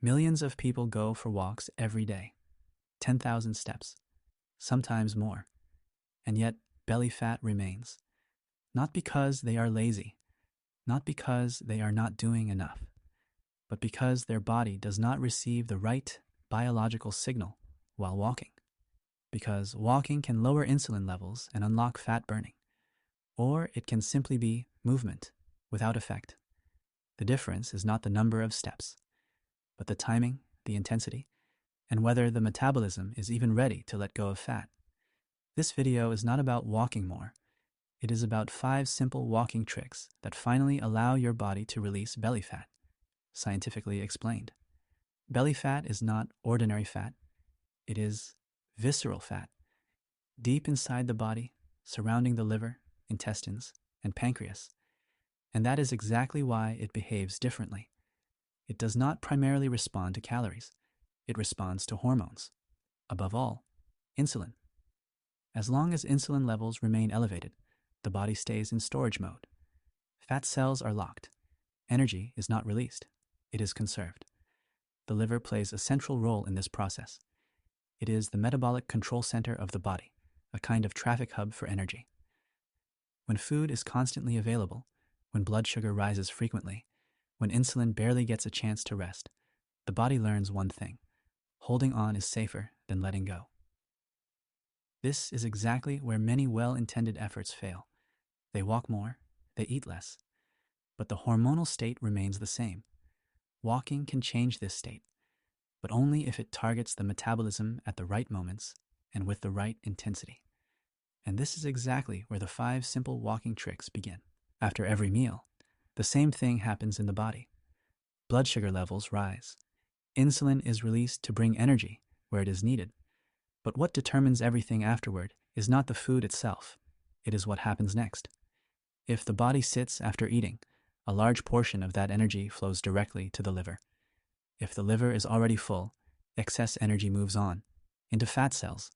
Millions of people go for walks every day, 10,000 steps, sometimes more, and yet belly fat remains. Not because they are lazy, not because they are not doing enough, but because their body does not receive the right biological signal while walking. Because walking can lower insulin levels and unlock fat burning, or it can simply be movement without effect. The difference is not the number of steps, but the timing, the intensity, and whether the metabolism is even ready to let go of fat. This video is not about walking more. It is about 5 simple walking tricks that finally allow your body to release belly fat. Scientifically explained. Belly fat is not ordinary fat. It is visceral fat, deep inside the body, surrounding the liver, intestines, and pancreas. And that is exactly why it behaves differently. It does not primarily respond to calories. It responds to hormones. Above all, insulin. As long as insulin levels remain elevated, the body stays in storage mode. Fat cells are locked. Energy is not released. It is conserved. The liver plays a central role in this process. It is the metabolic control center of the body, a kind of traffic hub for energy. When food is constantly available, when blood sugar rises frequently, when insulin barely gets a chance to rest, the body learns one thing: holding on is safer than letting go. This is exactly where many well-intended efforts fail. They walk more, they eat less, but the hormonal state remains the same. Walking can change this state, but only if it targets the metabolism at the right moments and with the right intensity. And this is exactly where the 5 simple walking tricks begin. After every meal, the same thing happens in the body. Blood sugar levels rise. Insulin is released to bring energy where it is needed. But what determines everything afterward is not the food itself. It is what happens next. If the body sits after eating, a large portion of that energy flows directly to the liver. If the liver is already full, excess energy moves on, into fat cells,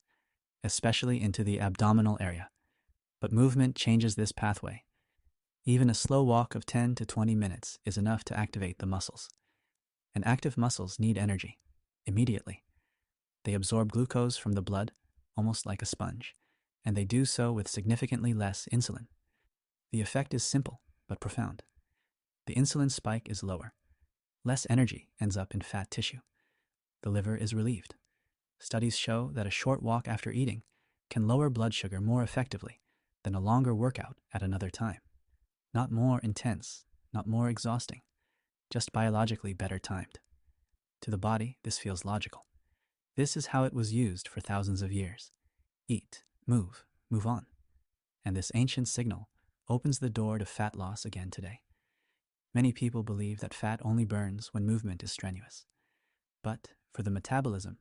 especially into the abdominal area. But movement changes this pathway. Even a slow walk of 10 to 20 minutes is enough to activate the muscles. And active muscles need energy, immediately. They absorb glucose from the blood, almost like a sponge, and they do so with significantly less insulin. The effect is simple, but profound. The insulin spike is lower. Less energy ends up in fat tissue. The liver is relieved. Studies show that a short walk after eating can lower blood sugar more effectively than a longer workout at another time. Not more intense, not more exhausting, just biologically better timed. To the body, this feels logical. This is how it was used for thousands of years. Eat, move on. And this ancient signal opens the door to fat loss again today. Many people believe that fat only burns when movement is strenuous. But for the metabolism,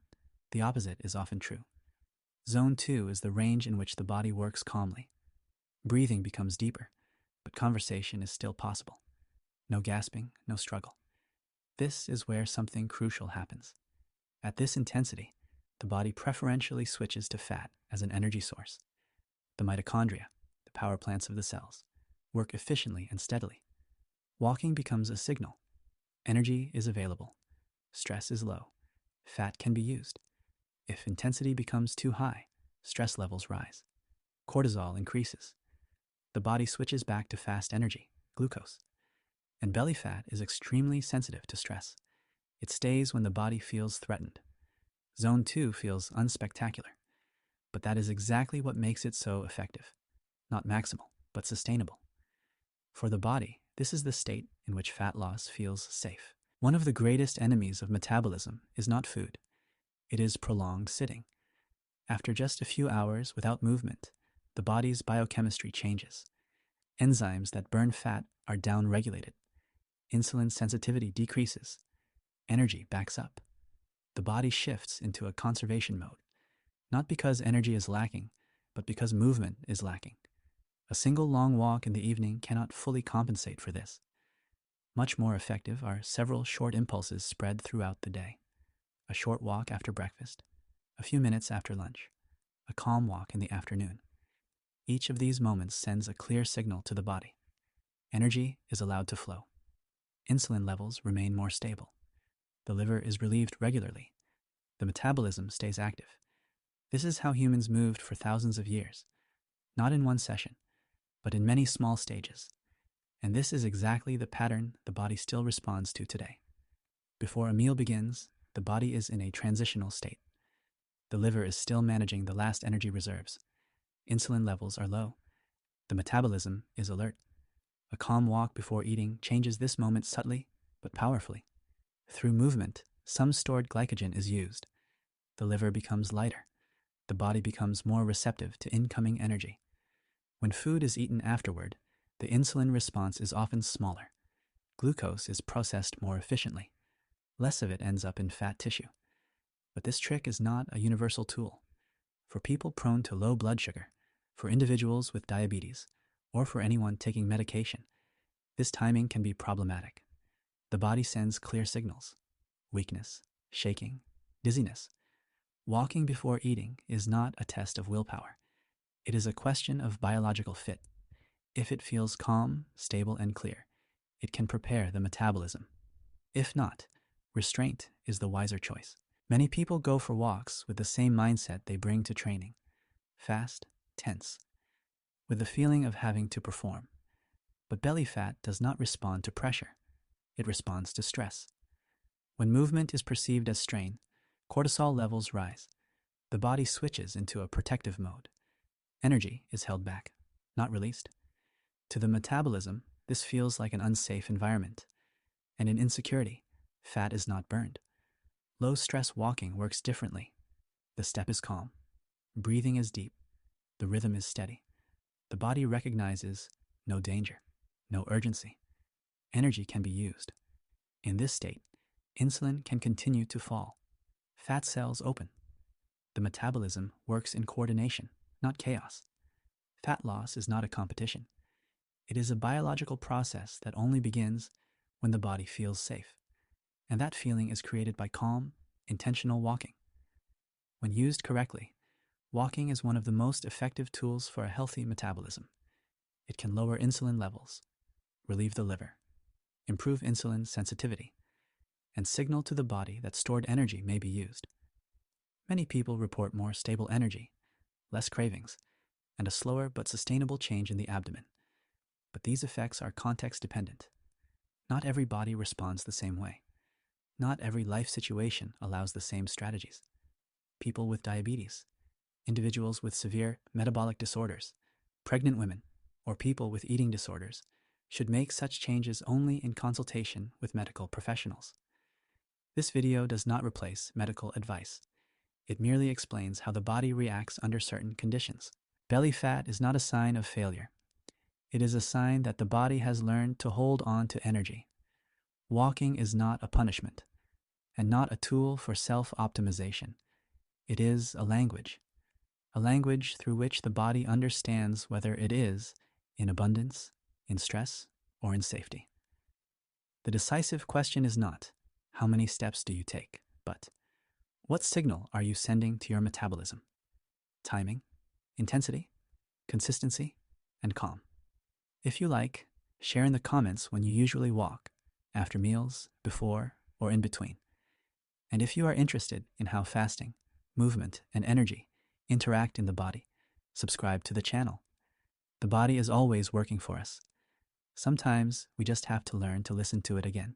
the opposite is often true. Zone 2 is the range in which the body works calmly. Breathing becomes deeper, but conversation is still possible. No gasping, no struggle. This is where something crucial happens. At this intensity, the body preferentially switches to fat as an energy source. The mitochondria, the power plants of the cells, work efficiently and steadily. Walking becomes a signal. Energy is available. Stress is low. Fat can be used. If intensity becomes too high, stress levels rise. Cortisol increases. The body switches back to fast energy, glucose. And belly fat is extremely sensitive to stress. It stays when the body feels threatened. Zone 2 feels unspectacular, but that is exactly what makes it so effective. Not maximal, but sustainable. For the body, this is the state in which fat loss feels safe. One of the greatest enemies of metabolism is not food. It is prolonged sitting. After just a few hours without movement, the body's biochemistry changes. Enzymes that burn fat are downregulated. Insulin sensitivity decreases. Energy backs up. The body shifts into a conservation mode, not because energy is lacking, but because movement is lacking. A single long walk in the evening cannot fully compensate for this. Much more effective are several short impulses spread throughout the day. A short walk after breakfast, a few minutes after lunch, a calm walk in the afternoon. Each of these moments sends a clear signal to the body. Energy is allowed to flow. Insulin levels remain more stable. The liver is relieved regularly. The metabolism stays active. This is how humans moved for thousands of years, not in one session, but in many small stages. And this is exactly the pattern the body still responds to today. Before a meal begins, the body is in a transitional state. The liver is still managing the last energy reserves. Insulin levels are low. The metabolism is alert. A calm walk before eating changes this moment subtly but powerfully. Through movement, some stored glycogen is used. The liver becomes lighter. The body becomes more receptive to incoming energy. When food is eaten afterward, the insulin response is often smaller. Glucose is processed more efficiently. Less of it ends up in fat tissue. But this trick is not a universal tool. For people prone to low blood sugar, for individuals with diabetes, or for anyone taking medication, this timing can be problematic. The body sends clear signals: weakness, shaking, dizziness. Walking before eating is not a test of willpower. It is a question of biological fit. If it feels calm, stable, and clear, it can prepare the metabolism. If not, restraint is the wiser choice. Many people go for walks with the same mindset they bring to training: fast, tense, with the feeling of having to perform. But belly fat does not respond to pressure. It responds to stress. When movement is perceived as strain, cortisol levels rise. The body switches into a protective mode. Energy is held back, not released. To the metabolism, this feels like an unsafe environment. And in insecurity, fat is not burned. Low-stress walking works differently. The step is calm. Breathing is deep. The rhythm is steady. The body recognizes no danger, no urgency. Energy can be used. In this state, insulin can continue to fall. Fat cells open. The metabolism works in coordination, not chaos. Fat loss is not a competition. It is a biological process that only begins when the body feels safe. And that feeling is created by calm, intentional walking. When used correctly, walking is one of the most effective tools for a healthy metabolism. It can lower insulin levels, relieve the liver, improve insulin sensitivity, and signal to the body that stored energy may be used. Many people report more stable energy, less cravings, and a slower but sustainable change in the abdomen. But these effects are context dependent. Not every body responds the same way. Not every life situation allows the same strategies. People with diabetes, individuals with severe metabolic disorders, pregnant women, or people with eating disorders should make such changes only in consultation with medical professionals. This video does not replace medical advice. It merely explains how the body reacts under certain conditions. Belly fat is not a sign of failure. It is a sign that the body has learned to hold on to energy. Walking is not a punishment, and not a tool for self-optimization. It is a language through which the body understands whether it is in abundance, in stress, or in safety. The decisive question is not, how many steps do you take, but what signal are you sending to your metabolism? Timing, intensity, consistency, and calm. If you like, share in the comments when you usually walk, after meals, before, or in between. And if you are interested in how fasting, movement, and energy interact in the body, subscribe to the channel. The body is always working for us. Sometimes we just have to learn to listen to it again.